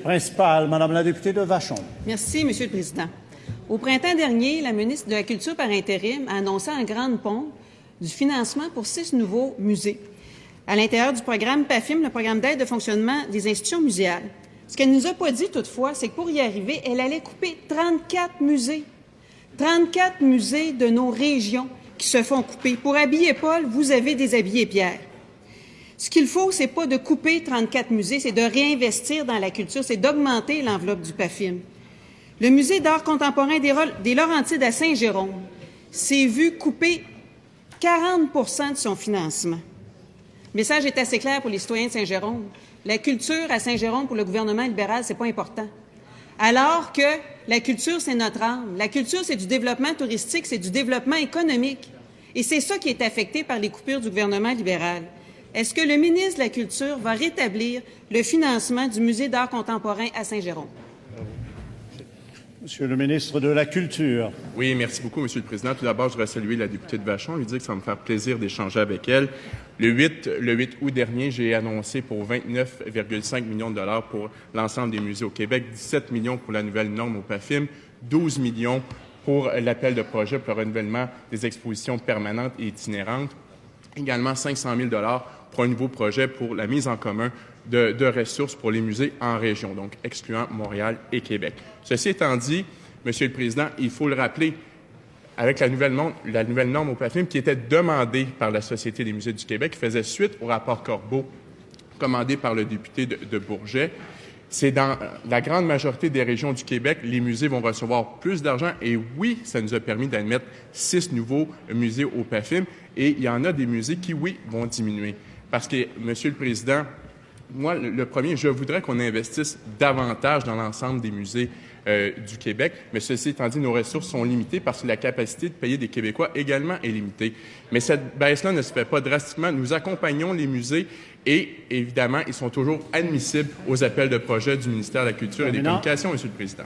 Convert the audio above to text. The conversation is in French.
principal, Madame la députée de Vachon. Merci, Monsieur le Président. Au printemps dernier, la ministre de la Culture par intérim a annoncé en grande pompe du financement pour 6 nouveaux musées à l'intérieur du programme PAFIM, le programme d'aide de fonctionnement des institutions muséales. Ce qu'elle ne nous a pas dit toutefois, c'est que pour y arriver, elle allait couper 34 musées. 34 musées de nos régions qui se font couper. Pour habiller Paul, vous avez déshabillé Pierre. Ce qu'il faut, c'est pas de couper 34 musées, c'est de réinvestir dans la culture, c'est d'augmenter l'enveloppe du PAFIM. Le musée d'art contemporain des Laurentides à Saint-Jérôme s'est vu couper 40 % de son financement. Le message est assez clair pour les citoyens de Saint-Jérôme. La culture à Saint-Jérôme, pour le gouvernement libéral, c'est pas important. Alors que la culture, c'est notre âme. La culture, c'est du développement touristique, c'est du développement économique. Et c'est ça qui est affecté par les coupures du gouvernement libéral. Est-ce que le ministre de la Culture va rétablir le financement du Musée d'art contemporain à Saint-Jérôme? Monsieur le ministre de la Culture. Oui, merci beaucoup, Monsieur le Président. Tout d'abord, je voudrais saluer la députée de Vachon, lui dire que ça va me faire plaisir d'échanger avec elle. Le 8 août dernier, j'ai annoncé pour 29,5 millions de dollars pour l'ensemble des musées au Québec, 17 millions pour la nouvelle norme au PAFIM, 12 millions pour l'appel de projet pour le renouvellement des expositions permanentes et itinérantes, également 500 000 dollars pour un nouveau projet pour la mise en commun de ressources pour les musées en région, donc excluant Montréal et Québec. Ceci étant dit, Monsieur le Président, il faut le rappeler, avec la nouvelle norme au PAFIM qui était demandée par la Société des musées du Québec, qui faisait suite au rapport Corbeau commandé par le député de Bourget, c'est dans la grande majorité des régions du Québec, les musées vont recevoir plus d'argent. Et oui, ça nous a permis d'admettre 6 nouveaux musées au PAFIM. Et il y en a des musées qui, oui, vont diminuer. Parce que, Monsieur le Président, moi, le premier, je voudrais qu'on investisse davantage dans l'ensemble des musées du Québec, mais ceci étant dit, nos ressources sont limitées parce que la capacité de payer des Québécois également est limitée. Mais cette baisse-là ne se fait pas drastiquement. Nous accompagnons les musées et, évidemment, ils sont toujours admissibles aux appels de projet du ministère de la Culture et des Communications, Monsieur le Président.